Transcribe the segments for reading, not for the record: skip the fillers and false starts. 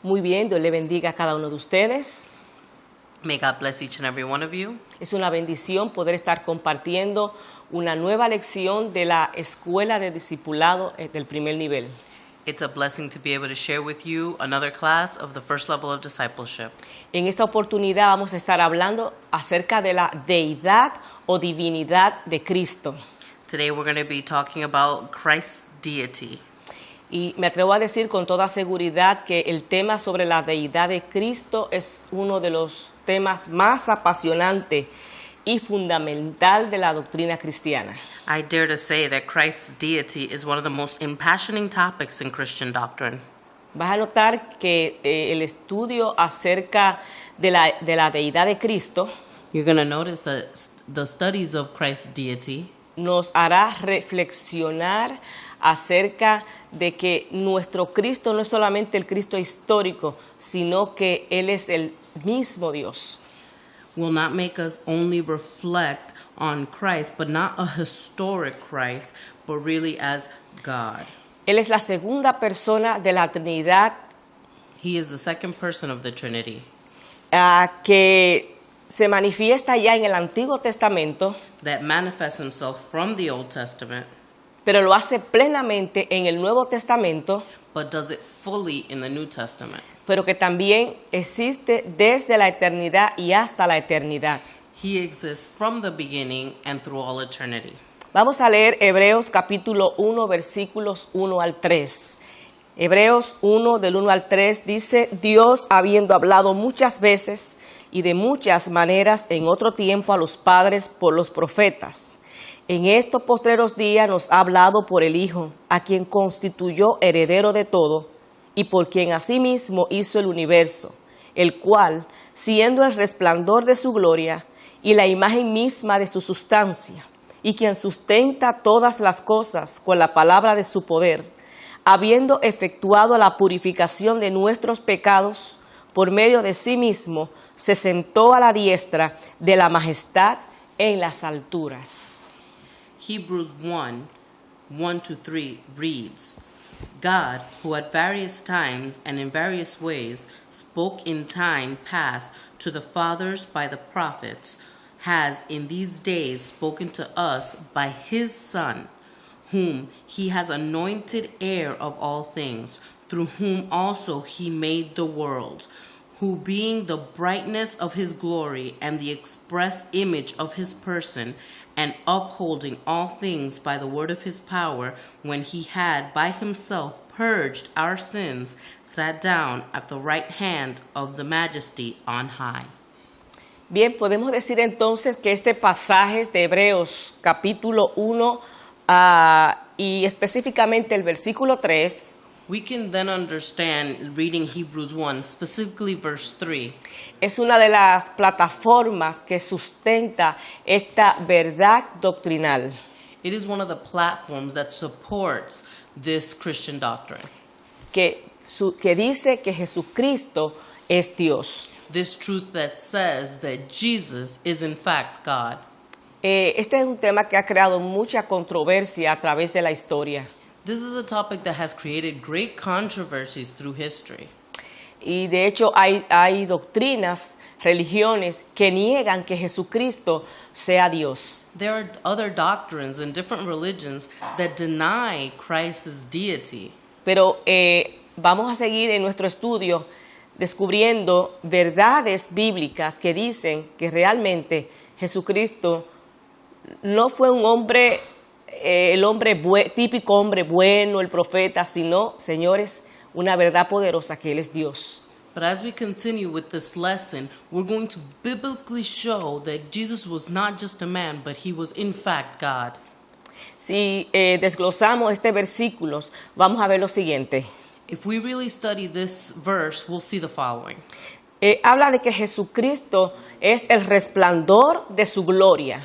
Muy bien, Dios le bendiga a cada uno de ustedes. May God bless each and every one of you. Es una bendición poder estar compartiendo una nueva lección de la Escuela de Discipulado del primer nivel. It's a blessing to be able to share with you another class of the first level of discipleship. En esta oportunidad vamos a estar hablando acerca de la deidad o divinidad de Cristo. Today we're going to be talking about Christ's deity. Y me atrevo a decir con toda seguridad que el tema sobre la deidad de Cristo es uno de los temas más apasionantes y fundamental de la doctrina cristiana. I dare to say that Christ's deity is one of the most impassioning topics in Christian doctrine. Vas a notar que el estudio acerca de la deidad de Cristo You're going to notice that the studies of Christ's deity nos hará reflexionar acerca de que nuestro Cristo no es solamente el Cristo histórico, sino que Él es el mismo Dios. will not make us only reflect on Christ, but not a historic Christ, but really as God. Él es la segunda persona de la Trinidad He is the second person of the Trinity que se manifiesta ya en el Antiguo Testamento, that manifests himself from the Old Testament, pero lo hace plenamente en el Nuevo Testamento, but does it fully in the New Testament. pero que también existe desde la eternidad y hasta la eternidad. He exists from the beginning and through all eternity. Vamos a leer Hebreos capítulo 1, versículos 1 al 3. Hebreos 1, del 1 al 3, dice: Dios, habiendo hablado muchas veces y de muchas maneras en otro tiempo a los padres por los profetas, en estos postreros días nos ha hablado por el Hijo, a quien constituyó heredero de todo, y por quien asimismo hizo el universo, el cual, siendo el resplandor de su gloria y la imagen misma de su sustancia, y quien sustenta todas las cosas con la palabra de su poder, habiendo efectuado la purificación de nuestros pecados, por medio de sí mismo, se sentó a la diestra de la majestad en las alturas. Hebrews 1, 1-3 reads, God, who at various times and in various ways spoke in time past to the fathers by the prophets, has in these days spoken to us by his Son, whom he has anointed heir of all things, through whom also he made the world, who being the brightness of his glory and the express image of his person, and upholding all things by the word of his power, when he had by himself purged our sins, sat down at the right hand of the majesty on high. Bien, podemos decir entonces que este pasaje de Hebreos capítulo 1 y específicamente el versículo 3, We can then understand, reading Hebrews 1, specifically verse 3, es una de las plataformas que sustenta esta verdad doctrinal. it is one of the platforms that supports this Christian doctrine. Que dice que Jesucristo es Dios. This truth that says that Jesus is in fact God. Este es un tema que ha creado mucha controversia a través de la historia. This is a topic that has created great controversies through history. Y de hecho hay doctrinas, religiones que niegan que Jesucristo sea Dios. There are other doctrines in different religions that deny Christ's deity. Pero vamos a seguir en nuestro estudio descubriendo verdades bíblicas que dicen que realmente Jesucristo no fue un hombre, típico hombre bueno, el profeta, sino, señores, una verdad poderosa que Él es Dios. But as we continue with this lesson, we're going to biblically show that Jesus was not just a man, but he was in fact God. Si desglosamos este versículo, vamos a ver lo siguiente. If we really study this verse, we'll see the following. Habla de que Jesucristo es el resplandor de su gloria.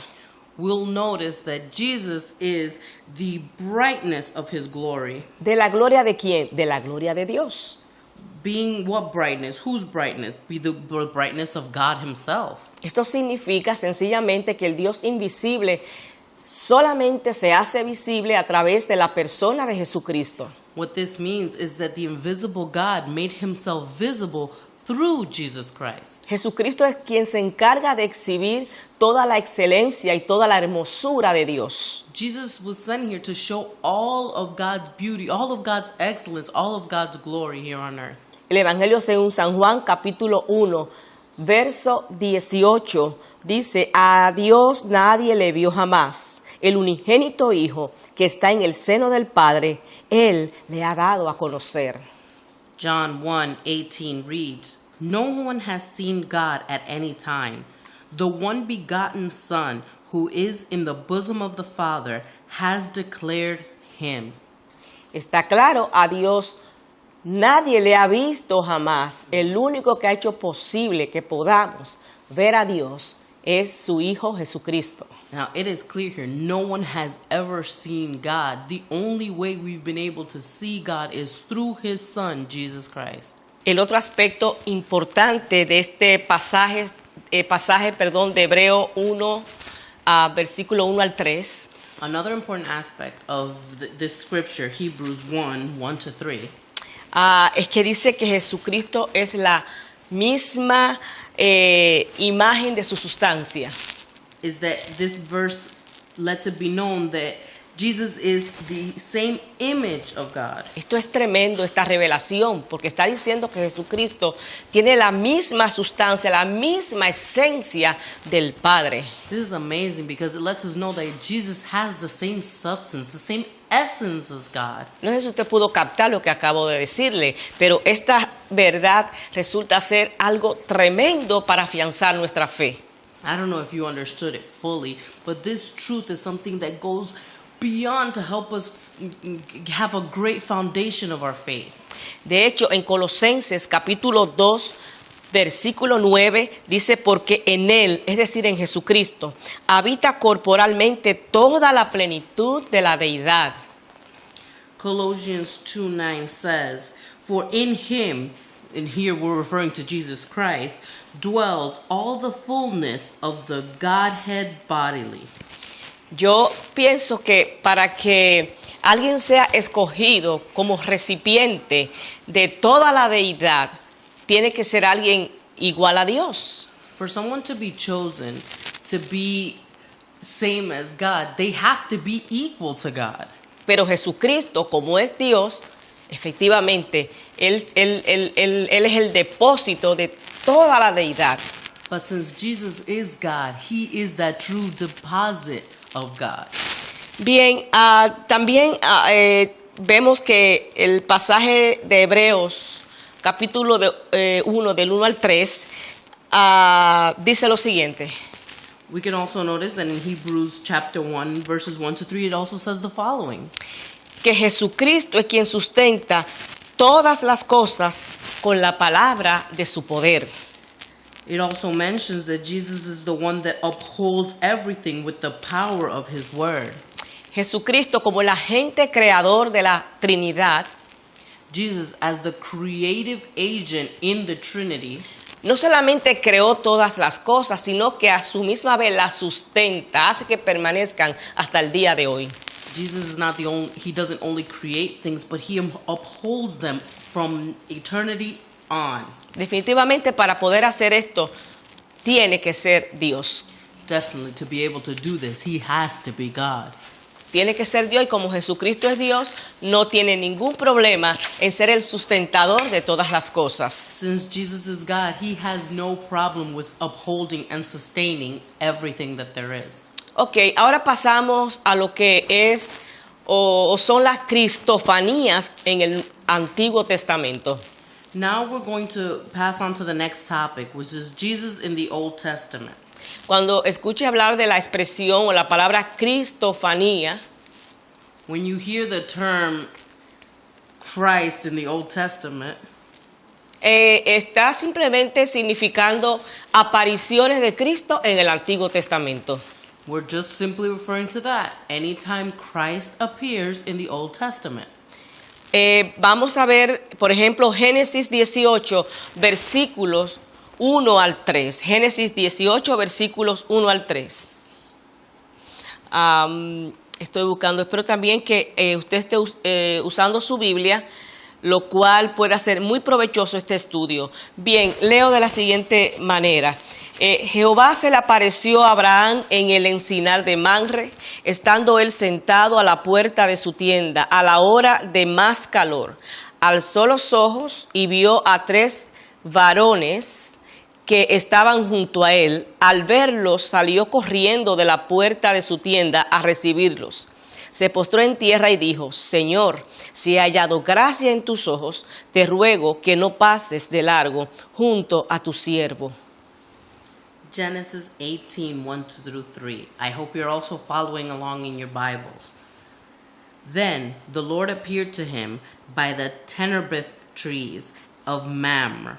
We'll notice that Jesus is the brightness of his glory. ¿De la gloria de quién? De la gloria de Dios. Being what brightness? Whose brightness? Be the brightness of God himself. Esto significa sencillamente que el Dios invisible solamente se hace visible a través de la persona de Jesucristo. What this means is that the invisible God made himself visible through Jesus Christ. Jesucristo es quien se encarga de exhibir toda la excelencia y toda la hermosura de Dios. Jesus was sent here to show all of God's beauty, all of God's excellence, all of God's glory here on earth. El Evangelio según San Juan, capítulo 1, verso 18, dice: a Dios nadie le vio jamás. El unigénito Hijo que está en el seno del Padre, Él le ha dado a conocer. John 1:18 reads, "No one has seen God at any time. The one begotten Son, who is in the bosom of the Father, has declared him." Está claro, a Dios nadie le ha visto jamás. El único que ha hecho posible que podamos ver a Dios es su Hijo Jesucristo. Now, it is clear here, no one has ever seen God. The only way we've been able to see God is through his Son, Jesus Christ. El otro aspecto importante de este pasaje, de Hebreo 1, versículo 1 al 3, Another important aspect of this scripture, Hebrews 1:1-3, es que dice que Jesucristo es la misma imagen de su sustancia. is that this verse lets it be known that Jesus is the same image of God. Esto es tremendo, esta revelación, porque está diciendo que Jesucristo tiene la misma sustancia, la misma esencia del Padre. This is amazing because it lets us know that Jesus has the same substance, the same essence as God. No sé si usted pudo captar lo que acabo de decirle, pero esta verdad resulta ser algo tremendo para afianzar nuestra fe. I don't know if you understood it fully, but this truth is something that goes beyond to help us have a great foundation of our faith. De hecho, en Colosenses capítulo 2, versículo 9, dice: porque en Él, es decir, en Jesucristo, habita corporalmente toda la plenitud de la deidad. Colossians 2:9 says, "For in him," and here we're referring to Jesus Christ, "dwells all the fullness of the Godhead bodily." Yo pienso que para que alguien sea escogido como recipiente de toda la deidad, tiene que ser alguien igual a Dios. For someone to be chosen to be same as God, they have to be equal to God. Pero Jesucristo, como es Dios, efectivamente, Él es el depósito de toda la deidad. But since Jesus is God, he is that true deposit of God. Bien, también vemos que el pasaje de Hebreos, capítulo 1, del 1 al 3, dice lo siguiente: We can also notice that in Hebrews chapter 1, verses 1-3, it also says the following. que Jesucristo es quien sustenta todas las cosas con la palabra de su poder. It also mentions that Jesus is the one that upholds everything with the power of his word. Jesucristo, como el agente creador de la Trinidad, Jesus, as the creative agent in the Trinity, no solamente creó todas las cosas, sino que a su misma vez las sustenta, hace que permanezcan hasta el día de hoy. Jesus is not the only, he doesn't only create things, but he upholds them from eternity on. Definitivamente, para poder hacer esto, tiene que ser Dios. Definitely, to be able to do this, he has to be God. Tiene que ser Dios, y como Jesucristo es Dios, no tiene ningún problema en ser el sustentador de todas las cosas. Since Jesus is God, he has no problem with upholding and sustaining everything that there is. Ok, ahora pasamos a lo que es o son las cristofanías en el Antiguo Testamento. Now we're going to pass on to the next topic, which is Jesus in the Old Testament. Cuando escuche hablar de la expresión o la palabra cristofanía, When you hear the term Christ in the Old Testament, está simplemente significando apariciones de Cristo en el Antiguo Testamento. we're just simply referring to that. Anytime Christ appears in the Old Testament. Vamos a ver, por ejemplo, Génesis 18, versículos 1 al 3. Génesis 18, versículos 1 al 3. Estoy buscando. Espero también que usted esté usando su Biblia, lo cual puede hacer muy provechoso este estudio. Bien, leo de la siguiente manera. Jehová se le apareció a Abraham en el encinar de Mamre, estando él sentado a la puerta de su tienda, a la hora de más calor. Alzó los ojos y vio a 3 varones que estaban junto a él. Al verlos, salió corriendo de la puerta de su tienda a recibirlos. Se postró en tierra y dijo: Señor, si he hallado gracia en tus ojos, te ruego que no pases de largo junto a tu siervo. Genesis 18, 1-3. I hope you're also following along in your Bibles. Then the Lord appeared to him by the terebinth trees of Mamre,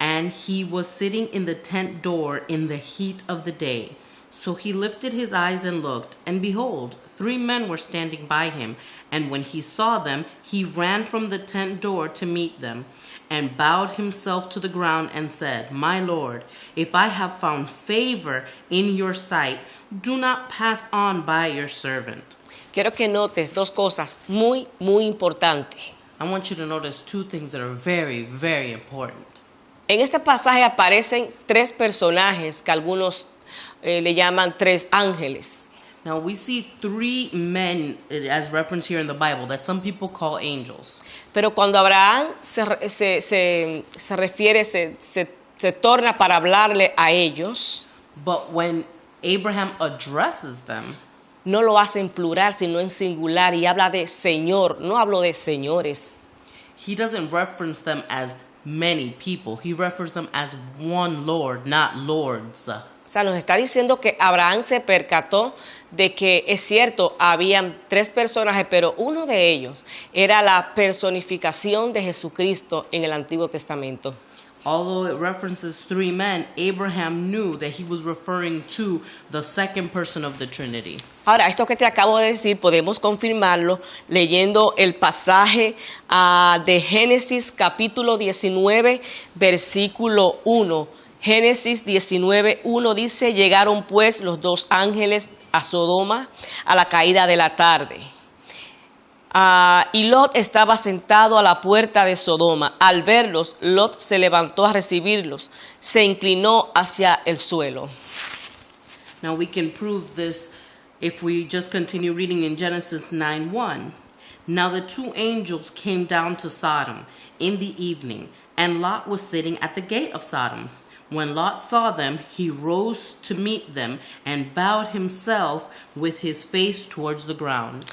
and he was sitting in the tent door in the heat of the day. So he lifted his eyes and looked, and behold, 3 men were standing by him. And when he saw them, he ran from the tent door to meet them, and bowed himself to the ground and said, My Lord, if I have found favor in your sight, do not pass on by your servant. Quiero que notes 2 cosas muy importantes. I want you to notice 2 things that are very, very important. En este pasaje aparecen 3 personajes que algunos le llaman 3 ángeles. Now we see 3 men as referenced here in the Bible that some people call angels. Pero cuando Abraham se refiere, se torna para hablarle a ellos, But when Abraham addresses them, no lo hace en plural, sino en singular, y habla de Señor, no hablo de señores. he doesn't reference them as many people. He refers them as one Lord, not lords. O sea, nos está diciendo que Abraham se percató de que es cierto, habían 3 personajes, pero uno de ellos era la personificación de Jesucristo en el Antiguo Testamento. Although it references 3 men, Abraham knew that he was referring to the second person of the Trinity. Ahora, esto que te acabo de decir, podemos confirmarlo leyendo el pasaje de Génesis capítulo 19, versículo 1. Génesis 19:1 dice: llegaron pues los 2 ángeles a Sodoma a la caída de la tarde. Y Lot estaba sentado a la puerta de Sodoma. Al verlos, Lot se levantó a recibirlos, se inclinó hacia el suelo. Now we can prove this if we just continue reading in Genesis 9:1. Now the 2 angels came down to Sodom in the evening, and Lot was sitting at the gate of Sodom. When Lot saw them, he rose to meet them and bowed himself with his face towards the ground.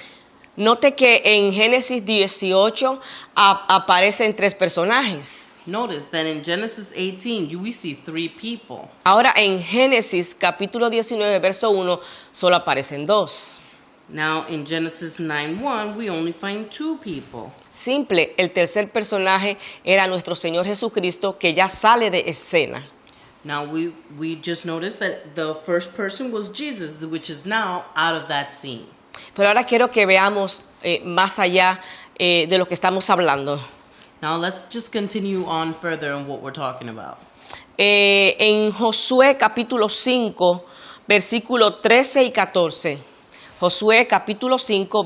Note que en Génesis 18 aparecen 3 personajes. Notice that in Genesis 18, we see 3 people. Ahora en Génesis capítulo 19, verso 1, solo aparecen 2. Now in Genesis 9:1, we only find 2 people. Simple, el tercer personaje era nuestro Señor Jesucristo, que ya sale de escena. Now we just noticed that the first person was Jesus, which is now out of that scene. Pero ahora quiero que veamos más allá de lo que estamos hablando. Now let's just continue on further on what we're talking about. En Josué capítulo 5, versículos 13 y 14. Josué capítulo 5,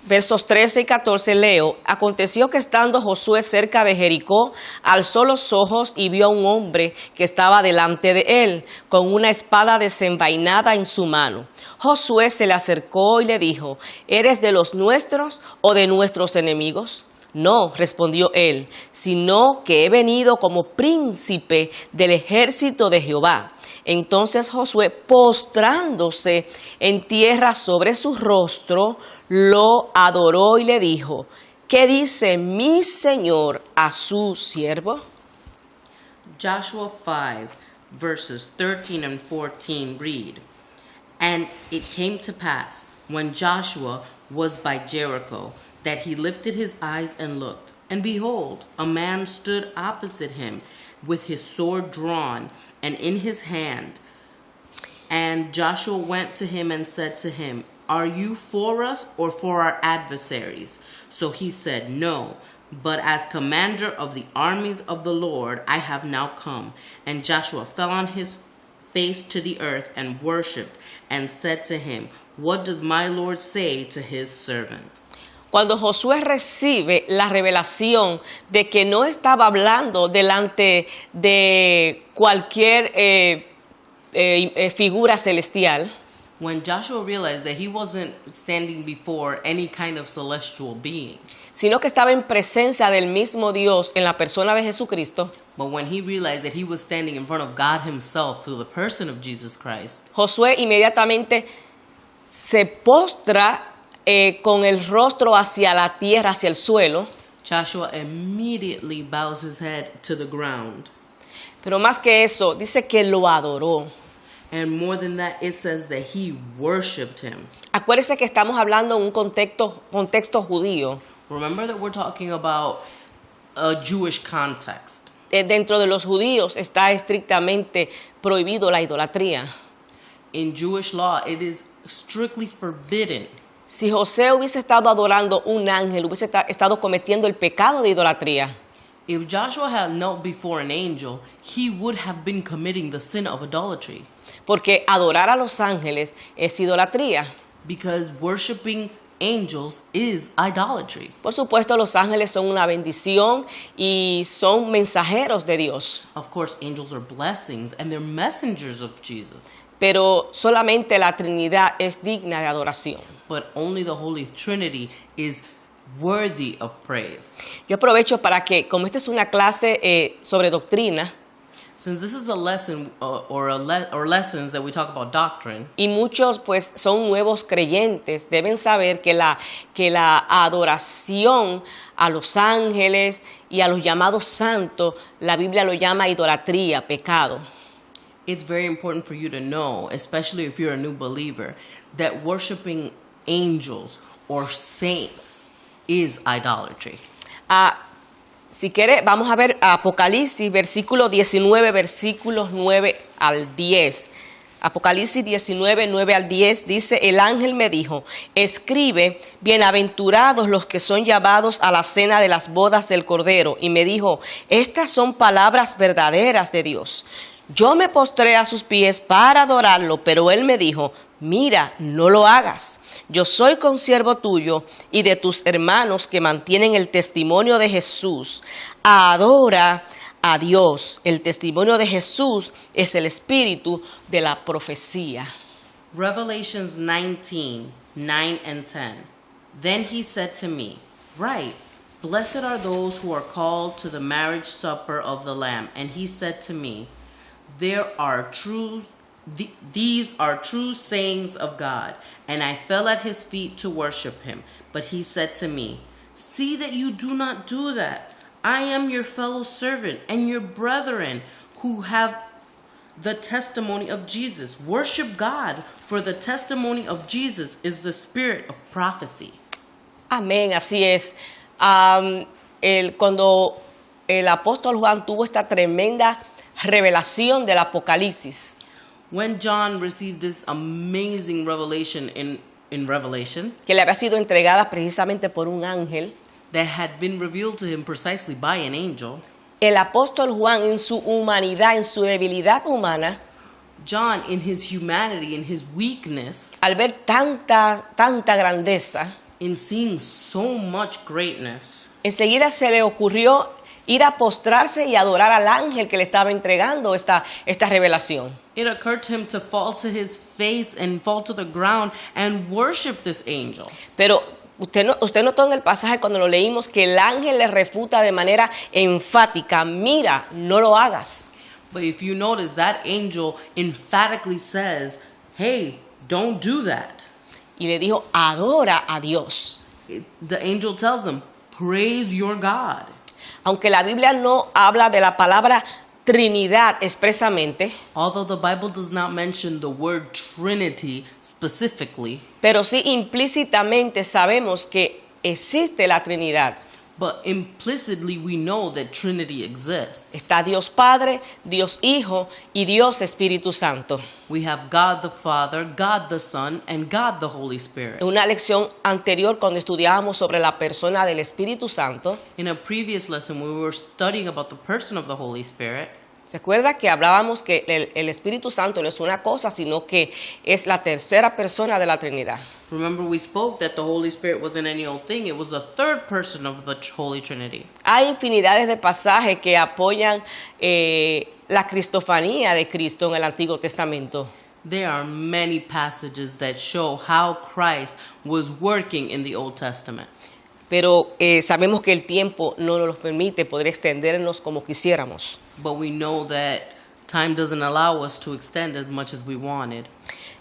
versos 13 y 14 leo: Aconteció que estando Josué cerca de Jericó, alzó los ojos y vio a un hombre que estaba delante de él, con una espada desenvainada en su mano. Josué se le acercó y le dijo: ¿Eres de los nuestros o de nuestros enemigos? No, respondió él, sino que he venido como príncipe del ejército de Jehová. Entonces Josué, postrándose en tierra sobre su rostro, lo adoró y le dijo: ¿Qué dice mi señor a su siervo? Joshua 5, verses 13 and 14 read, And it came to pass, when Joshua was by Jericho, that he lifted his eyes and looked, and behold, a man stood opposite him, with his sword drawn, and in his hand. And Joshua went to him and said to him, Are you for us or for our adversaries? So he said, No, but as commander of the armies of the Lord I have now come. And Joshua fell on his face to the earth and worshipped, and said to him, What does my Lord say to his servant? Cuando Josué recibe la revelación de que no estaba hablando delante de cualquier figura celestial, When Joshua realized that he wasn't standing before any kind of celestial being, sino que estaba en presencia del mismo Dios en la persona de Jesucristo, but when he realized that he was standing in front of God himself through the person of Jesus Christ, Josué inmediatamente se postra con el rostro hacia la tierra, hacia el suelo, Joshua immediately bows his head to the ground. pero más que eso, dice que lo adoró. And more than that, it says that he worshipped him. Acuérdese que estamos hablando en un contexto judío. Remember that we're talking about a Jewish context. Dentro de los judíos está estrictamente prohibido la idolatría. In Jewish law, it is strictly forbidden. Si José hubiese estado adorando un ángel, hubiese estado cometiendo el pecado de idolatría. If Joshua had knelt before an angel, he would have been committing the sin of idolatry. Porque adorar a los ángeles es idolatría. Because worshiping angels is idolatry. Por supuesto, los ángeles son una bendición y son mensajeros de Dios. Of course, angels are blessings and they're messengers of Jesus. Pero solamente la Trinidad es digna de adoración. But only the Holy Trinity is worthy of praise. Yo aprovecho para que, como esta es una clase sobre doctrina, Since this is a lesson or lessons that we talk about doctrine, y muchos pues son nuevos creyentes, deben saber que la adoración a los ángeles y a los llamados santos, la Biblia lo llama idolatría, pecado. it's very important for you to know, especially if you're a new believer, that worshiping angels or saints is idolatry. Si quiere, vamos a ver Apocalipsis, versículo 19, versículos 9 al 10. Apocalipsis 19, 9 al 10 dice, el ángel me dijo, escribe, bienaventurados los que son llamados a la cena de las bodas del Cordero. Y me dijo, estas son palabras verdaderas de Dios. Yo me postré a sus pies para adorarlo, pero él me dijo, mira, no lo hagas. Yo soy consiervo tuyo y de tus hermanos que mantienen el testimonio de Jesús. Adora a Dios. El testimonio de Jesús es el espíritu de la profecía. Revelations 19, 9 and 10. Then he said to me, Write, blessed are those who are called to the marriage supper of the Lamb. And he said to me, These are true sayings of God. And I fell at his feet to worship him. But he said to me, See that you do not do that. I am your fellow servant and your brethren who have the testimony of Jesus. Worship God, for the testimony of Jesus is the spirit of prophecy. Amén, así es. Cuando el apóstol Juan tuvo esta tremenda revelación del Apocalipsis, When John received this amazing revelation in Revelation, que le había sido entregada precisamente por un ángel, that had been revealed to him precisely by an angel, el apóstol Juan en su humanidad, en su debilidad humana, John in his humanity, in his weakness, al ver tanta grandeza, in seeing so much greatness, enseguida se le ocurrió ir a postrarse y adorar al ángel que le estaba entregando esta revelación. it occurred to him to fall to his face and fall to the ground and worship this angel. Pero usted notó en el pasaje cuando lo leímos que el ángel le refuta de manera enfática, mira, no lo hagas. But if you notice, that angel emphatically says, hey, don't do that. Y le dijo, adora a Dios. The angel tells him, praise your God. Aunque la Biblia no habla de la palabra Trinidad expresamente, Although the Bible does not mention the word Trinity specifically, pero sí implícitamente sabemos que existe la Trinidad. but implicitly we know that Trinity exists. Está Dios Padre, Dios Hijo y Dios Espíritu Santo. We have God the Father, God the Son, and God the Holy Spirit. En una lección anterior, cuando estudiábamos sobre la persona del Espíritu Santo, In a previous lesson, we were studying about the person of the Holy Spirit. ¿Se acuerda que hablábamos que el Espíritu Santo no es una cosa, sino que es la tercera persona de la Trinidad? Remember we spoke that the Holy Spirit wasn't any old thing. It was the third person of the Holy Trinity. Hay infinidades de pasajes que apoyan la cristofanía de Cristo en el Antiguo Testamento. There are many passages that show how Christ was working in the Old Testament. Pero sabemos que el tiempo no nos permite poder extendernos como quisiéramos. But we know that time doesn't allow us to extend as much as we wanted.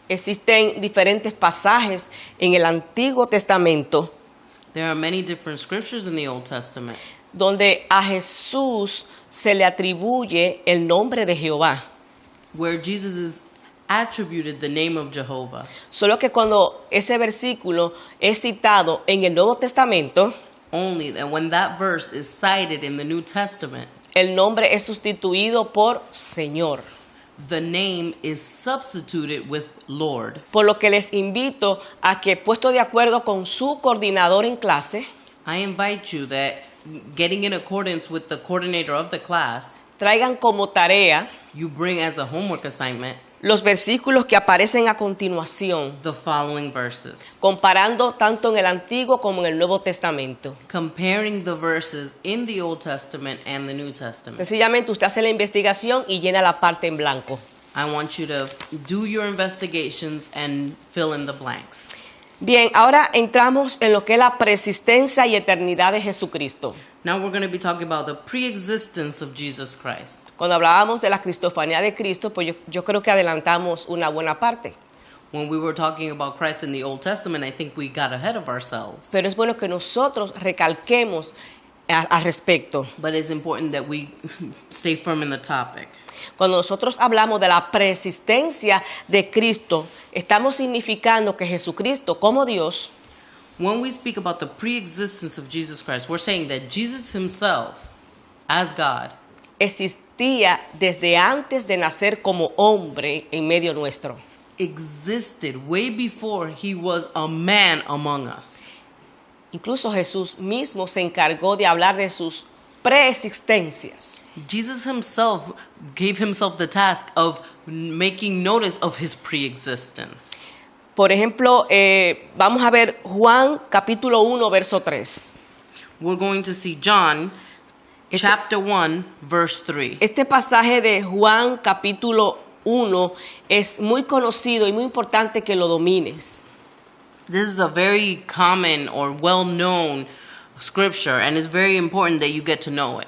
Existen diferentes pasajes en el Antiguo Testamento There are many different scriptures in the Old Testament donde a Jesús se le atribuye el nombre de Jehová. where Jesus is attributed the name of Jehovah. Solo que cuando ese versículo es citado en el Nuevo Testamento, Only that when that verse is cited in the New Testament, el nombre es sustituido por Señor. the name is substituted with Lord. Por lo que les invito a que, puesto de acuerdo con su coordinador en clase, I invite you that, getting in accordance with the coordinator of the class, traigan como tarea you bring as a homework assignment los versículos que aparecen a continuación, the following verses, comparando tanto en el Antiguo como en el Nuevo Testamento. comparing the verses in the Old Testament and the New Testament. Sencillamente usted hace la investigación y llena la parte en blanco. I want you to do your investigations and fill in the blanks. Bien, ahora entramos en lo que es la persistencia y eternidad de Jesucristo. Now we're going to be talking about the pre-existence of Jesus Christ. Cuando hablábamos de la cristofanía de Cristo, pues yo creo que adelantamos una buena parte. When we were talking about Christ in the Old Testament, I think we got ahead of ourselves. Pero es bueno que nosotros recalquemos al respecto. But it's important that we stay firm in the topic. Cuando nosotros hablamos de la persistencia de Cristo, estamos significando que Jesucristo, como Dios, When we speak about the pre-existence of Jesus Christ, we're saying that Jesus himself, as God, existía desde antes de nacer como hombre en medio nuestro. existed way before he was a man among us. Incluso Jesús mismo se encargó de hablar de sus preexistencias. Jesus himself gave himself the task of making notice of his pre-existence. Por ejemplo, vamos a ver Juan capítulo 1, verso 3. We're going to see John chapter 1, verse 3. Este pasaje de Juan capítulo 1 es muy conocido y muy importante que lo domines. This is a very common or well-known scripture, and it's very important that you get to know it.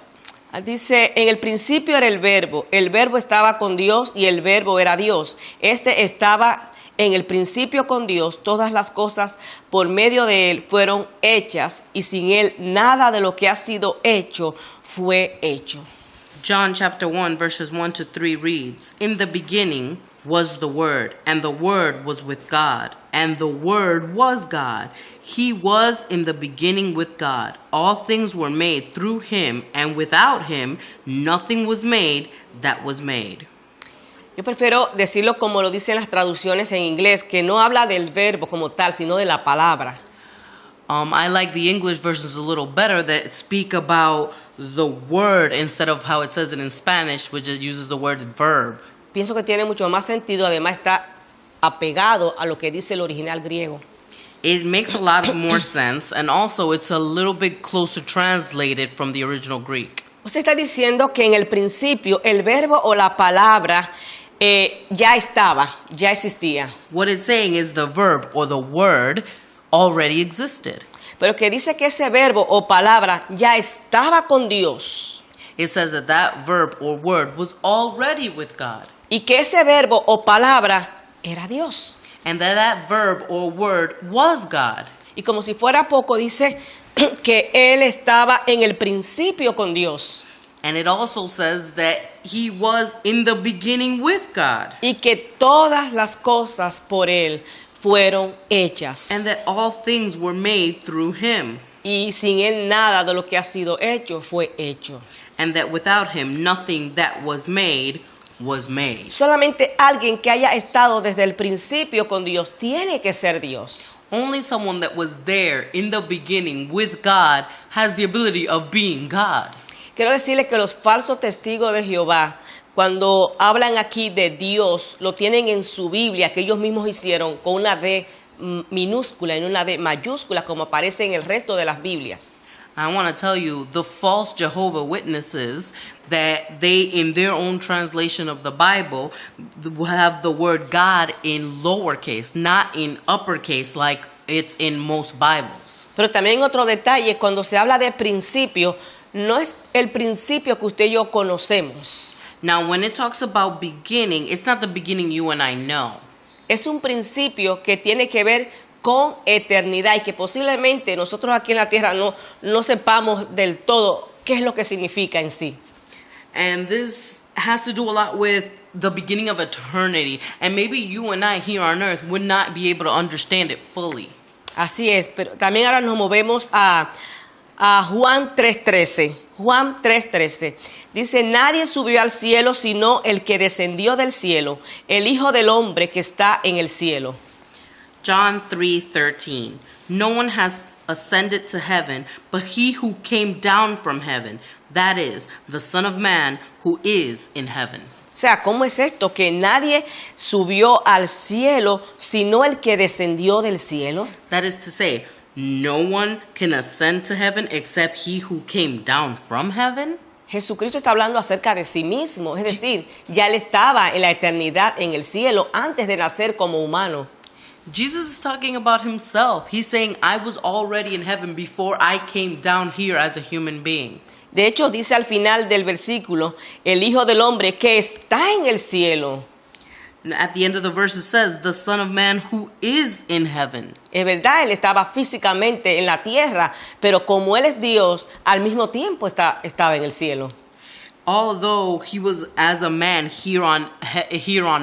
Dice, en el principio era el verbo estaba con Dios y el verbo era Dios. Este estaba en el principio con Dios, todas las cosas por medio de él fueron hechas y sin él nada de lo que ha sido hecho fue hecho. John chapter 1, verses 1 to 3 reads, In the beginning was the Word, and the Word was with God, and the Word was God. He was in the beginning with God. All things were made through him, and without him nothing was made that was made. Yo prefiero decirlo como lo dicen las traducciones en inglés, que no habla del verbo como tal, sino de la palabra. I like the English versions a little better that speak about the word instead of how it says it in Spanish, which it uses the word verb. Pienso que tiene mucho más sentido, además está apegado a lo que dice el original griego. It makes a lot more sense, and also it's a little bit closer translated from the original Greek. Usted está diciendo que en el principio el verbo o la palabra ya estaba, ya existía. What it's saying is the verb or the word already existed. Pero que dice que ese verbo o palabra ya estaba con Dios. It says that that verb or word was already with God. Y que ese verbo o palabra era Dios. And that verb or word was God. Y como si fuera poco, dice que Él estaba en el principio con Dios. And it also says that he was in the beginning with God. Y que todas las cosas por Él fueron hechas. And that all things were made through him. Y sin Él nada de lo que ha sido hecho fue hecho. And that without him nothing that was made was made. Solamente alguien que haya estado desde el principio con Dios tiene que ser Dios. Only someone that was there in the beginning with God has the ability of being God. Quiero decirle que los falsos testigos de Jehová Cuando hablan aquí de Dios, lo tienen en su Biblia, que ellos mismos hicieron, con una D minúscula y una D mayúscula, como aparece en el resto de las Biblias. I want to tell you, the false Jehovah Witnesses, that they, in their own translation of the Bible, have the word God in lowercase, not in uppercase like it's in most Bibles. Pero también otro detalle, cuando se habla de principio, no es el principio que usted y yo conocemos. Now, when it talks about beginning, it's not the beginning you and I know. Es un principio que tiene que ver con eternidad y que posiblemente nosotros aquí en la tierra no sepamos del todo qué es lo que significa en sí. And this has to do a lot with the beginning of eternity. And maybe you and I here on earth would not be able to understand it fully. Así es, pero también ahora nos movemos a Juan 3:13. Juan 3:13 dice: nadie subió al cielo sino el que descendió del cielo, el Hijo del Hombre que está en el cielo. John 3:13. No one has ascended to heaven, but he who came down from heaven, that is, the Son of Man who is in heaven. O sea, ¿cómo es esto? Que nadie subió al cielo sino el que descendió del cielo. That is to say, no one can ascend to heaven except he who came down from heaven. Jesucristo está hablando acerca de sí mismo, es decir, ya él estaba en la eternidad en el cielo antes de nacer como humano. Jesus is talking about himself. He's saying, I was already in heaven before I came down here as a human being. De hecho, dice al final del versículo, el Hijo del Hombre que está en el cielo. At the end of the verse it says, the Son of Man who is in heaven. Es verdad, él estaba físicamente en la tierra, pero como él es Dios, al mismo tiempo estaba en el cielo. Although he was as a man here on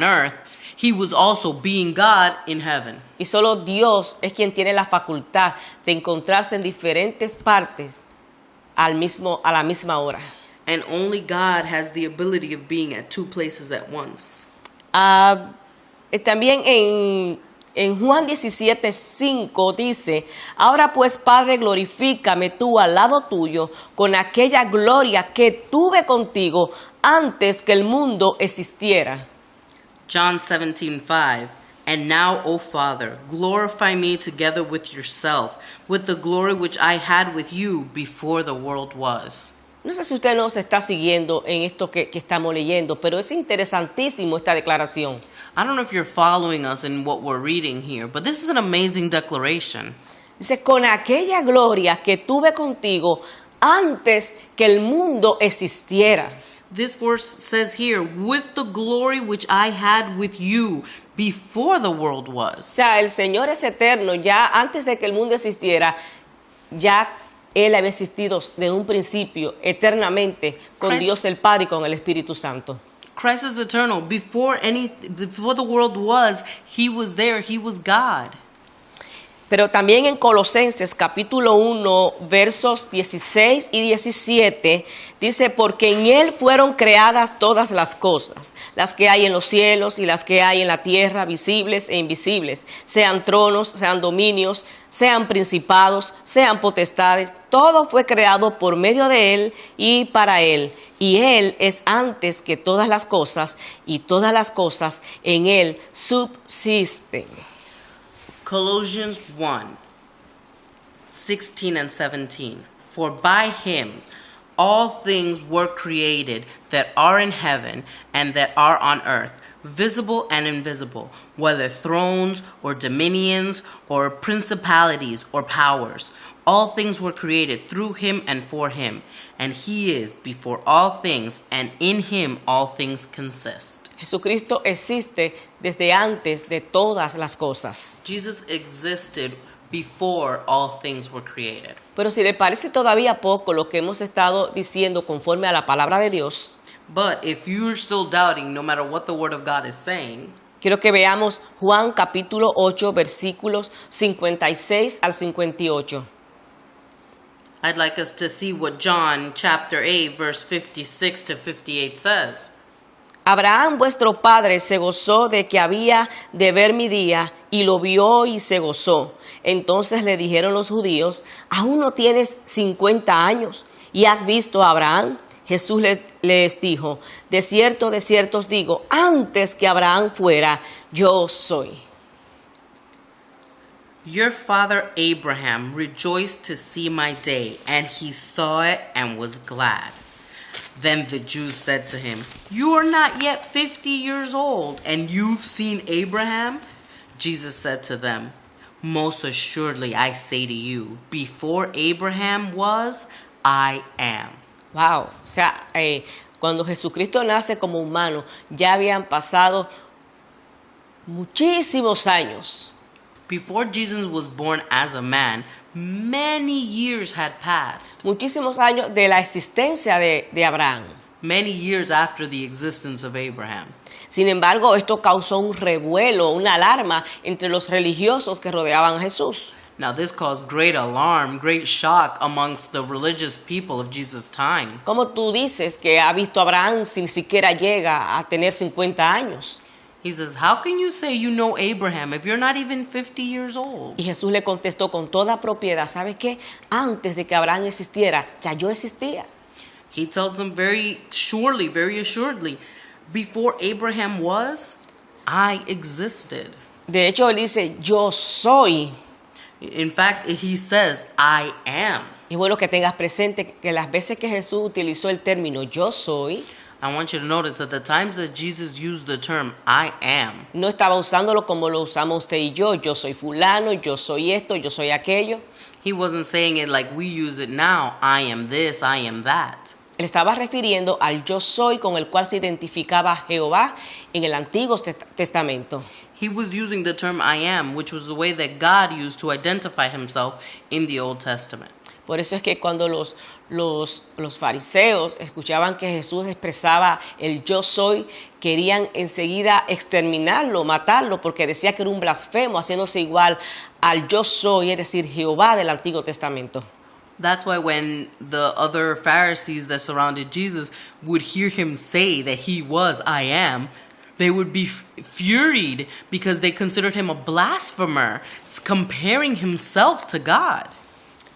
earth, he was also being God in heaven. Y solo Dios es quien tiene la facultad de encontrarse en diferentes partes a la misma hora. And only God has the ability of being at two places at once. También en Juan 17:5 dice: ahora pues, Padre, glorifícame tú al lado tuyo con aquella gloria que tuve contigo antes que el mundo existiera. John 17:5. And now, O Father, glorify me together with yourself, with the glory which I had with you before the world was. No sé si usted nos está siguiendo en esto que estamos leyendo, pero es interesantísimo esta declaración. I don't know if you're following us in what we're reading here, but this is an amazing declaration. Dice: con aquella gloria que tuve contigo antes que el mundo existiera. This verse says here, with the glory which I had with you before the world O was. sea, el Señor es eterno. Ya antes de que el mundo existiera, ya Él había existido de un principio, eternamente, con Christ- Dios el Padre y con el Espíritu Santo. Christ is eternal. Before the world was, he was there. He was God. Pero también en Colosenses capítulo 1, versos 16 y 17, dice: porque en Él fueron creadas todas las cosas, las que hay en los cielos y las que hay en la tierra, visibles e invisibles, sean tronos, sean dominios, sean principados, sean potestades, todo fue creado por medio de Él y para Él. Y Él es antes que todas las cosas, y todas las cosas en Él subsisten. Colossians 1:16 and 17. For by him all things were created that are in heaven and that are on earth, visible and invisible, whether thrones or dominions or principalities or powers. All things were created through him and for him, and he is before all things, and in him all things consist. Jesucristo existe desde antes de todas las cosas. Jesus existed before all things were created. Pero si le parece todavía poco lo que hemos estado diciendo conforme a la palabra de Dios, But if you're still doubting, no matter what the Word of God is saying, quiero que veamos Juan capítulo 8, versículos 56 al 58. I'd like us to see what John chapter 8, verse 56 to 58 says. Abraham vuestro padre se gozó de que había de ver mi día, y lo vio y se gozó. Entonces le dijeron los judíos: ¿aún no tienes 50 años y has visto a Abraham? Jesús les dijo, de cierto os digo, antes que Abraham fuera, yo soy. Your father Abraham rejoiced to see my day, and he saw it and was glad. Then the Jews said to him, You are not yet 50 years old, and you've seen Abraham? Jesus said to them, Most assuredly I say to you, before Abraham was, I am. Wow, o sea, cuando Jesucristo nace como humano, ya habían pasado muchísimos años. Before Jesus was born as a man, many years had passed. Muchísimos años de la existencia de Abraham. Many years after the existence of Abraham. Sin embargo, esto causó un revuelo, una alarma entre los religiosos que rodeaban a Jesús. Now this caused great alarm, great shock amongst the religious people of Jesus' time. ¿Cómo tú dices que ha visto a Abraham si ni siquiera llega a tener 50 años? He says, how can you say you know Abraham if you're not even 50 years old? Y Jesús le contestó con toda propiedad, ¿sabe qué? Antes de que Abraham existiera, ya yo existía. He tells them very surely, very assuredly, before Abraham was, I existed. De hecho, él dice, yo soy. In fact, he says, I am. Y bueno que tengas presente que las veces que Jesús utilizó el término yo soy, I want you to notice that the times that Jesus used the term I am, no estaba usándolo como lo usamos usted y yo soy fulano, yo soy esto, yo soy aquello. he wasn't saying it like we use it now, I am this, I am that. Él estaba refiriendo al yo soy con el cual se identificaba Jehová en el Antiguo Testamento. He was using the term I am, which was the way that God used to identify himself in the Old Testament. Por eso es que cuando los fariseos escuchaban que Jesús expresaba el yo soy, querían enseguida exterminarlo, matarlo, porque decía que era un blasfemo, haciéndose igual al yo soy, es decir, Jehová del Antiguo Testamento. That's why when the other Pharisees that surrounded Jesus would hear him say that he was I am, they would be furied because they considered him a blasphemer, comparing himself to God.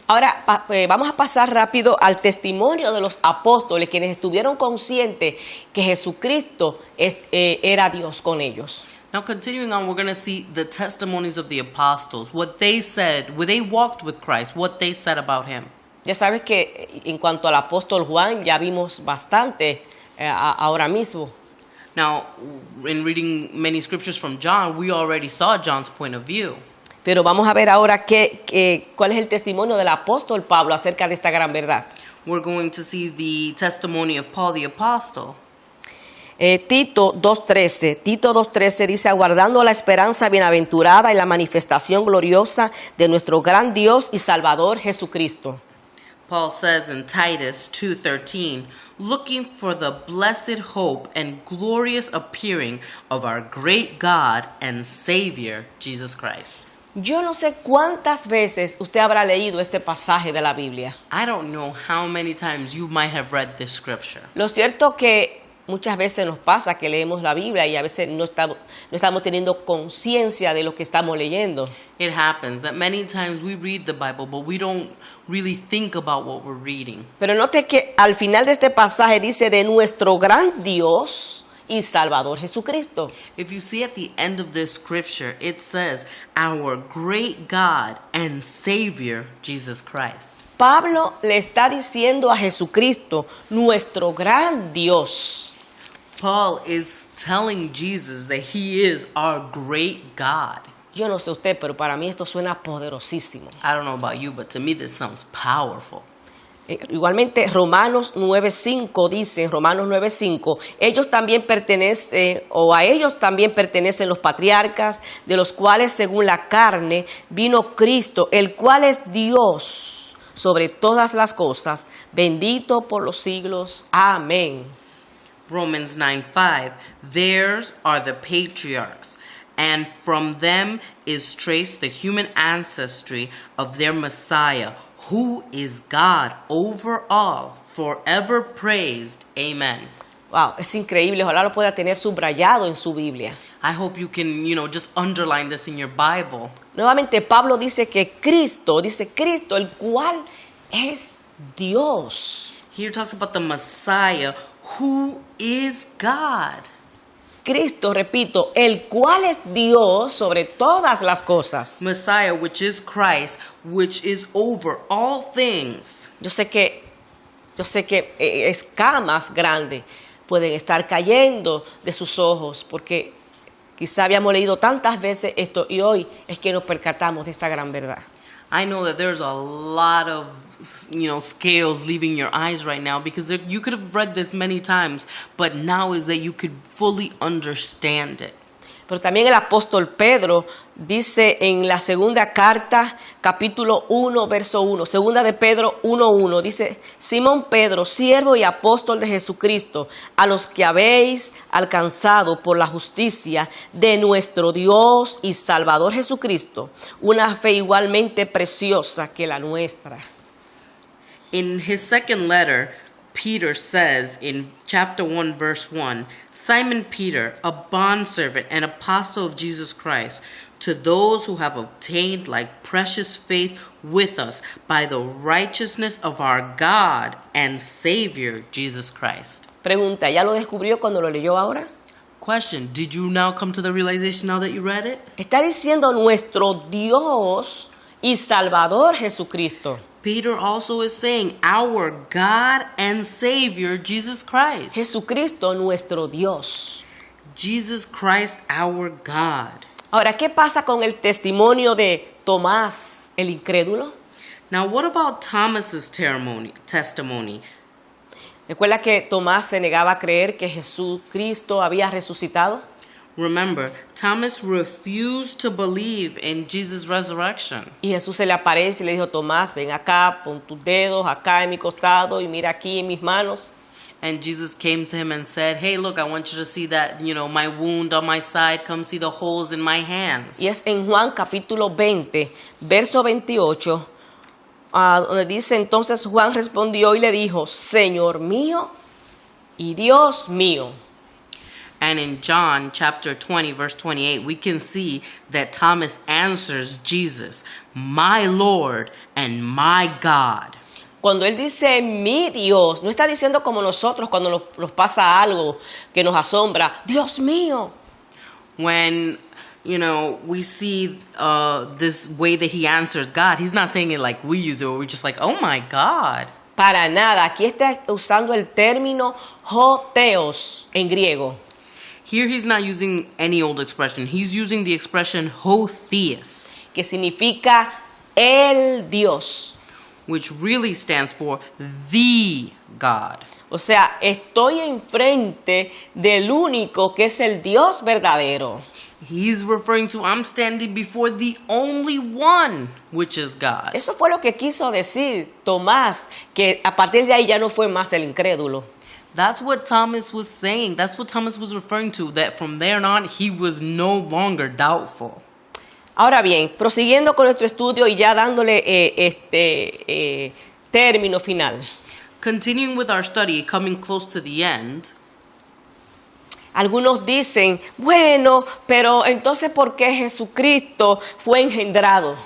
Ahora vamos a pasar rápido al testimonio de los apóstoles, quienes estuvieron conscientes que Jesucristo era Dios con ellos. Now, continuing on, we're going to see the testimonies of the apostles, what they said, when they walked with Christ, what they said about him. Ya sabes que en cuanto al apóstol Juan, ya vimos bastante ahora mismo. Now, in reading many scriptures from John, we already saw John's point of view. Pero vamos a ver ahora cuál es el testimonio del apóstol Pablo acerca de esta gran verdad. We're going to see the testimony of Paul the apostle. Tito 2.13 dice, aguardando la esperanza bienaventurada y la manifestación gloriosa de nuestro gran Dios y Salvador Jesucristo. Paul says in Titus 2:13, looking for the blessed hope and glorious appearing of our great God and Savior, Jesus Christ. Yo no sé cuántas veces usted habrá leído este pasaje de la Biblia. I don't know how many times you might have read this scripture. Lo cierto que muchas veces nos pasa que leemos la Biblia y a veces no estamos teniendo conciencia de lo que estamos leyendo. It happens that many times we read the Bible, but we don't really think about what we're reading. Pero note que al final de este pasaje dice de nuestro gran Dios y Salvador Jesucristo. If you see at the end of this scripture, it says, our great God and Savior, Jesus Christ. Pablo le está diciendo a Jesucristo, nuestro gran Dios. Paul is telling Jesus that he is our great God. Yo no sé usted, pero para mí esto suena poderosísimo. I don't know about you, but to me this sounds powerful. Igualmente Romanos 9.5 dice, Romanos 9.5, ellos también pertenecen, o a ellos también pertenecen los patriarcas, de los cuales según la carne vino Cristo, el cual es Dios sobre todas las cosas, bendito por los siglos. Amén. Romans 9:5, theirs are the patriarchs, and from them is traced the human ancestry of their Messiah, who is God over all, forever praised. Amen. Wow, es increíble. Ojalá lo pueda tener subrayado en su Biblia. I hope you can, just underline this in your Bible. Nuevamente Pablo dice Cristo, el cual es Dios. Here it talks about the Messiah, who is God. Cristo, repito, el cual es Dios sobre todas las cosas. Messiah, which is Christ, which is over all things. Yo sé que escamas grandes pueden estar cayendo de sus ojos porque quizá habíamos leído tantas veces esto y hoy es que nos percatamos de esta gran verdad. I know that there's a lot of, scales leaving your eyes right now because you could have read this many times, but now is that you could fully understand it. Pero también el apóstol Pedro dice en la segunda carta, capítulo 1, verso 1, segunda de Pedro 1:1, dice, Simón Pedro, siervo y apóstol de Jesucristo, a los que habéis alcanzado por la justicia de nuestro Dios y Salvador Jesucristo, una fe igualmente preciosa que la nuestra. In his second letter, Peter says in chapter 1, verse 1, Simon Peter, a bondservant and apostle of Jesus Christ, to those who have obtained like precious faith with us by the righteousness of our God and Savior, Jesus Christ. Pregunta, ¿ya lo descubrió cuando lo leyó ahora? Question, did you now come to the realization now that you read it? Está diciendo nuestro Dios y Salvador Jesucristo. Peter also is saying our God and Savior, Jesus Christ. Jesucristo nuestro Dios. Jesus Christ, our God. Ahora, ¿qué pasa con el testimonio de Tomás, el incrédulo? Now, what about Thomas's testimony? ¿Recuerda que Tomás se negaba a creer que Jesucristo había resucitado? Remember, Thomas refused to believe in Jesus' resurrection. Y Jesús se le aparece y le dijo, Tomás, ven acá, pon tus dedos acá en mi costado y mira aquí en mis manos. And Jesus came to him and said, hey, look, I want you to see that, my wound on my side. Come see the holes in my hands. Y es en Juan capítulo 20, verso 28, donde dice, entonces Juan respondió y le dijo, Señor mío y Dios mío. And in John chapter 20, verse 28, we can see that Thomas answers Jesus, my Lord and my God. Cuando él dice mi Dios, no está diciendo como nosotros cuando nos pasa algo que nos asombra, Dios mío. When, we see this way that he answers God, he's not saying it like we use it, where we're just like, oh my God. Para nada, aquí está usando el término hoteos en griego. Here he's not using any old expression. He's using the expression hotheos, que significa el Dios, which really stands for the God. O sea, estoy enfrente del único que es el Dios verdadero. He's referring to, I'm standing before the only one, which is God. Eso fue lo que quiso decir Tomás, que a partir de ahí ya no fue más el incrédulo. That's what Thomas was saying. That's what Thomas was referring to, that from there on, he was no longer doubtful. Ahora bien, prosiguiendo con nuestro estudio y ya dándole término final. Continuing with our study, coming close to the end. Algunos dicen, bueno, pero entonces ¿por qué Jesucristo fue engendrado?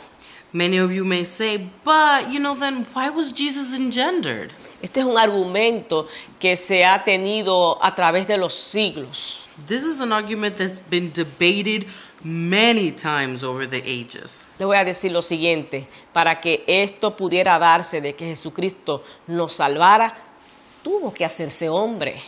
Many of you may say, but, then why was Jesus engendered? Este es un argumento que se ha tenido a través de los siglos. This is an argument that's been debated many times over the ages. Le voy a decir lo siguiente, para que esto pudiera darse de que Jesucristo nos salvara, tuvo que hacerse hombre.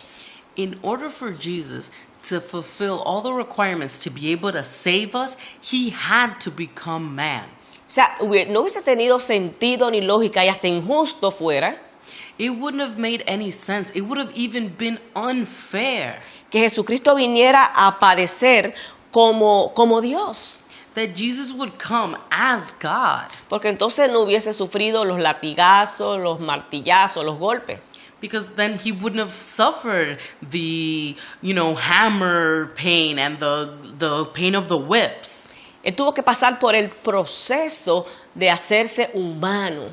In order for Jesus to fulfill all the requirements to be able to save us, he had to become man. O sea, no hubiese tenido sentido ni lógica y hasta injusto fuera it wouldn't have made any sense. It would have even been unfair. Que Jesucristo viniera a padecer como Dios. That Jesus would come as God. Porque entonces no hubiese sufrido los latigazos, los martillazos, los golpes. Because then he wouldn't have suffered the, hammer pain and the pain of the whips. Él tuvo que pasar por el proceso de hacerse humano.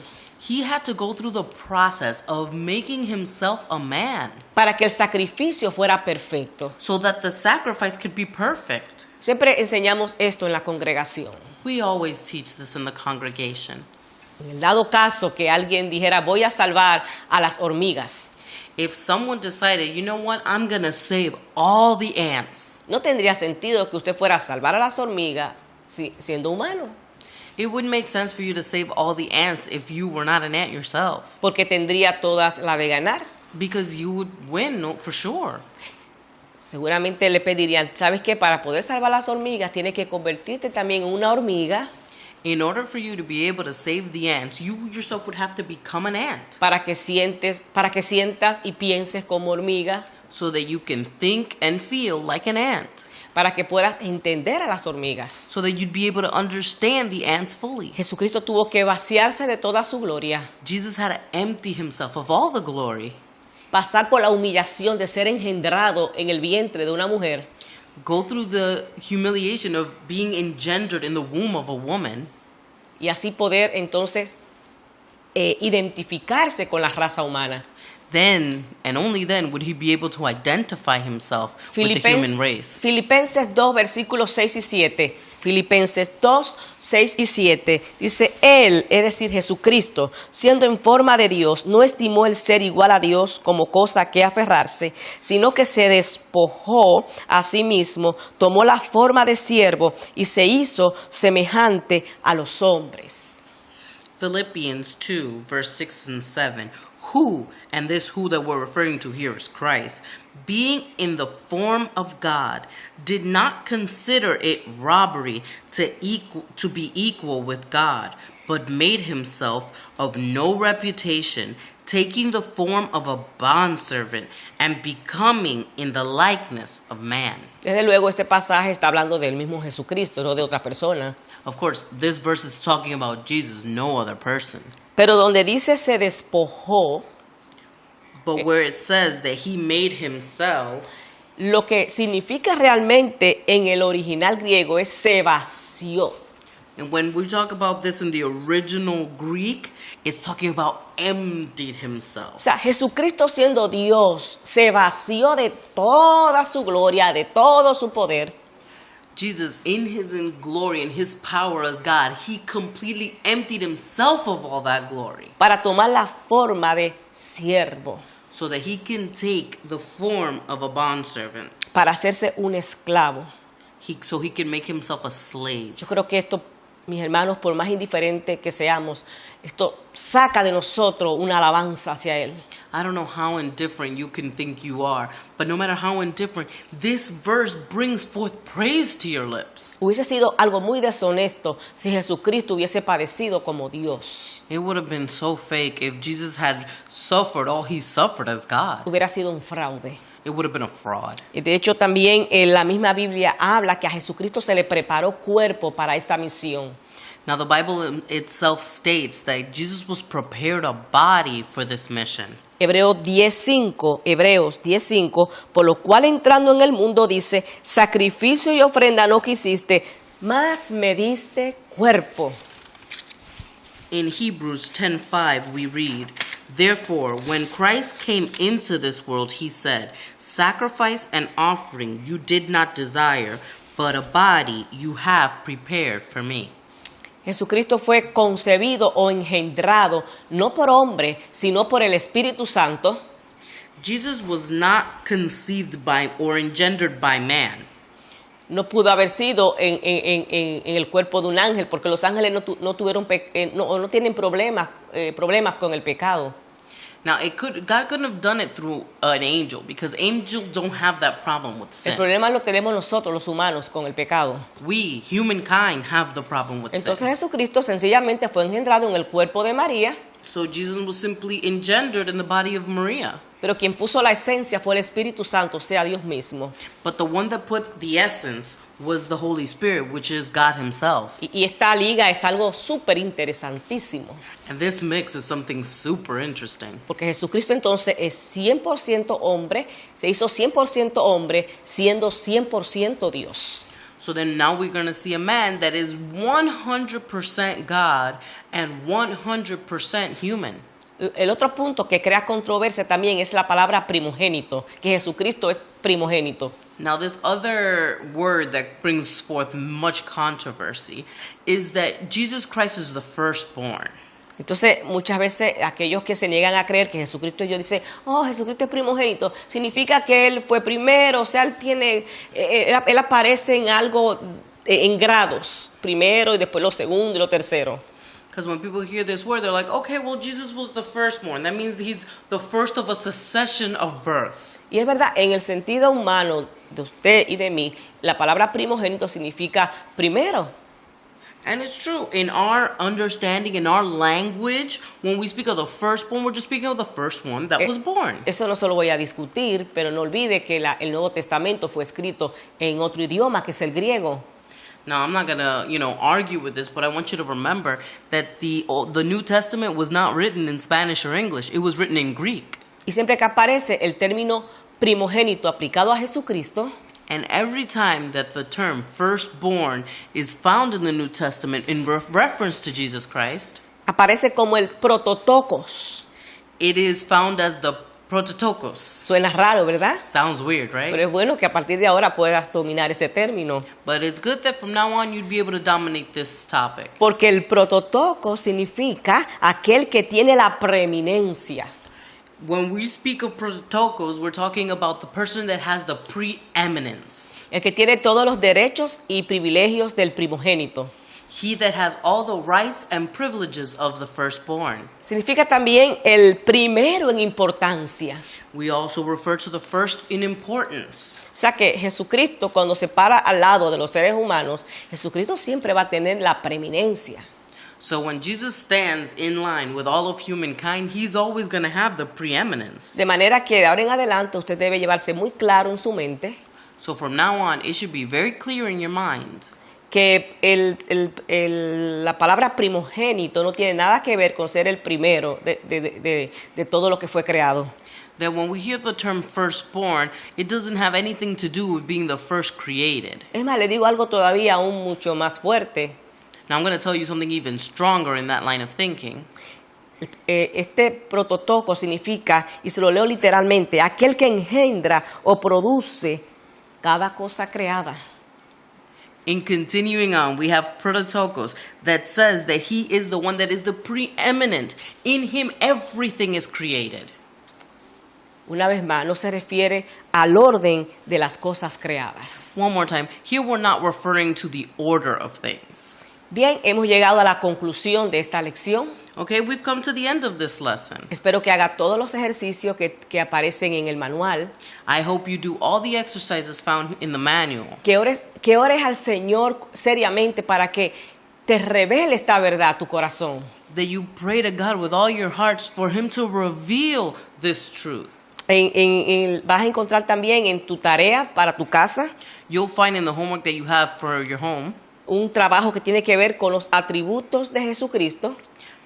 He had to go through the process of making himself a man. Para que el sacrificio fuera perfecto. So that the sacrifice could be perfect. Siempre enseñamos esto en la congregación. We always teach this in the congregation. En el dado caso que alguien dijera, voy a salvar a las hormigas, If someone decided, you know what, I'm going to save all the ants, no tendría sentido que usted fuera a salvar a las hormigas siendo humano, it wouldn't make sense for you to save all the ants if you were not an ant yourself, porque tendría todas la de ganar. because you would win, no, for sure. Seguramente le pedirían, ¿sabes qué? Para poder salvar las hormigas, tienes que convertirte también en una hormiga In order for you to be able to save the ants, you yourself would have to become an ant para que sientas y pienses como hormiga, so that you can think and feel like an ant, para que puedas entender a las hormigas. so that you'd be able to understand the ants fully. Jesucristo tuvo que vaciarse de toda su gloria, Jesus had to empty himself of all the glory, pasar por la humillación de ser engendrado en el vientre de una mujer, go through the humiliation of being engendered in the womb of a woman, y así poder entonces identificarse con la raza humana. then and only then would he be able to identify himself with the human race. Filipenses 2, versículos 6 y 7. Filipenses 2, 6 y 7. Dice, Él, es decir, Jesucristo, siendo en forma de Dios, no estimó el ser igual a Dios como cosa que aferrarse, sino que se despojó a sí mismo, tomó la forma de siervo y se hizo semejante a los hombres. Philippians 2, verse 6 and 7. Who, and this who that we're referring to here is Christ, being in the form of God, did not consider it robbery to be equal with God, but made himself of no reputation, taking the form of a bondservant and becoming in the likeness of man. Desde luego este pasaje está hablando del mismo Jesucristo, no de otra persona. Of course, this verse is talking about Jesus, no other person. Pero donde dice se despojó, But where it says that he made himself, lo que significa realmente en el original griego es se vació. and when we talk about this in the original Greek, it's talking about emptied O himself. sea, Jesucristo siendo Dios, se vació de toda su gloria, de todo su poder, Jesus, in his glory and his power as God, he completely emptied himself of all that glory para tomar la forma de siervo, so that he can take the form of a bondservant, para hacerse un esclavo. so he can make himself a slave. Yo creo que esto, mis hermanos, por más indiferente que seamos, esto saca de nosotros una alabanza hacia Él. I don't know how indifferent you can think you are, but no matter how indifferent, this verse brings forth praise to your lips. Hubiese sido algo muy deshonesto si Jesucristo hubiese padecido como Dios. It would have been so fake if Jesus had suffered all he suffered as God. Hubiera sido un fraude. It would have been a fraud. Y de hecho también la misma Biblia habla que a Jesucristo se le preparó cuerpo para esta misión. Now, the Bible itself states that Jesus was prepared a body for this mission. Hebreos 10:5, por lo cual entrando en el mundo dice, sacrificio y ofrenda no quisiste, mas me diste cuerpo. In Hebrews 10:5 we read, "Therefore, when Christ came into this world, he said, sacrifice and offering you did not desire, but a body you have prepared for me." Jesucristo fue concebido o engendrado no por hombre, sino por el Espíritu Santo. Jesus was not conceived by or engendered by man. No pudo haber sido en el cuerpo de un ángel, porque los ángeles no tienen problemas con el pecado. Now, God couldn't have done it through an angel, because angels don't have that problem with El sin. problema lo tenemos nosotros, los humanos, con el pecado. We, humankind, have the problem with Entonces sin. Jesucristo sencillamente fue engendrado en el cuerpo de María, So Jesus was simply engendered in the body of Maria. pero quien puso la esencia fue el Espíritu Santo, o sea, Dios mismo. But the one that put the essence was the Holy Spirit, which is God himself. Y esta liga es algo súper interesantísimo, And this mix is something super interesting. porque Jesucristo entonces es 100% hombre, se hizo 100% hombre, siendo 100% Dios. So then now we're going to see a man that is 100% God and 100% human. El otro punto que crea controversia también es la palabra primogénito, que Jesucristo es primogénito. Now, this other word that brings forth much controversy is that Jesus Christ is the firstborn. Entonces, muchas veces aquellos que se niegan a creer que Jesucristo, ellos dicen, oh, Jesucristo es primogénito, significa que Él fue primero, o sea, Él aparece en algo, en grados, primero y después lo segundo y lo tercero. Because when people hear this word, they're like, okay, well, Jesus was the firstborn. That means he's the first of a succession of births. Y es verdad, en el sentido humano de usted y de mí, la palabra primogénito significa primero. And it's true. In our understanding, in our language, when we speak of the firstborn, we're just speaking of the first one that was born. Eso no se lo voy a discutir, pero no olvide que el Nuevo Testamento fue escrito en otro idioma, que es el griego. Now, I'm not going to, argue with this, but I want you to remember that the New Testament was not written in Spanish or English. It was written in Greek. Y siempre que aparece el término primogénito aplicado a Jesucristo, And every time that the term firstborn is found in the New Testament in reference to Jesus Christ, aparece como el prototokos. it is found as the prototokos. Suena raro, ¿verdad? Sounds weird, right? Pero es bueno que a partir de ahora puedas dominar ese término. But it's good that from now on you'd be able to dominate this topic. Porque el prototokos significa aquel que tiene la preeminencia. When we speak of prototokos, we're talking about the person that has the preeminence. El que tiene todos los derechos y privilegios del primogénito. He that has all the rights and privileges of the firstborn. Significa también el primero en importancia. We also refer to the first in importance. O sea que Jesucristo, cuando se para al lado de los seres humanos, Jesucristo siempre va a tener la preeminencia. So when Jesus stands in line with all of humankind, he's always going to have the preeminence. De manera que de ahora en adelante usted debe llevarse muy claro en su mente So from now on, it should be very clear in your mind que la palabra primogénito no tiene nada que ver con ser el primero de todo lo que fue creado. that when we hear the term firstborn, it doesn't have anything to do with being the first created. Es más, le digo algo todavía aún mucho más fuerte. Now I'm going to tell you something even stronger in that line of thinking. Este prototoco significa, y se lo leo literalmente, aquel que engendra o produce cada cosa creada. In continuing on, we have prototokos that says that he is the one that is the preeminent. In him, everything is created. Una vez más, no se refiere al orden de las cosas creadas. One more time. Here we're not referring to the order of things. Bien, hemos llegado a la conclusión de esta lección. Okay, we've come to the end of this lesson. Espero que haga todos los ejercicios que aparecen en el manual. I hope you do all the exercises found in the manual. Que ores al Señor seriamente para que te revele esta verdad a tu corazón. That you pray to God with all your hearts for him to reveal this truth. Vas a encontrar también en tu tarea para tu casa You'll find in the homework that you have for your home un trabajo que tiene que ver con los atributos de Jesucristo,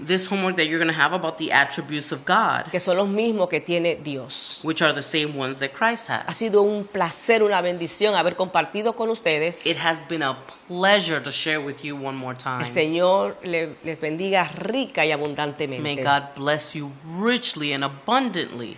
this homework that you're going to have about the attributes of God, que son los mismos que tiene Dios. which are the same ones that Christ Ha has. sido un placer, una bendición haber compartido con ustedes. It has been a pleasure to share with you one more El time. Señor les bendiga rica y May abundantemente. God bless you richly and abundantly.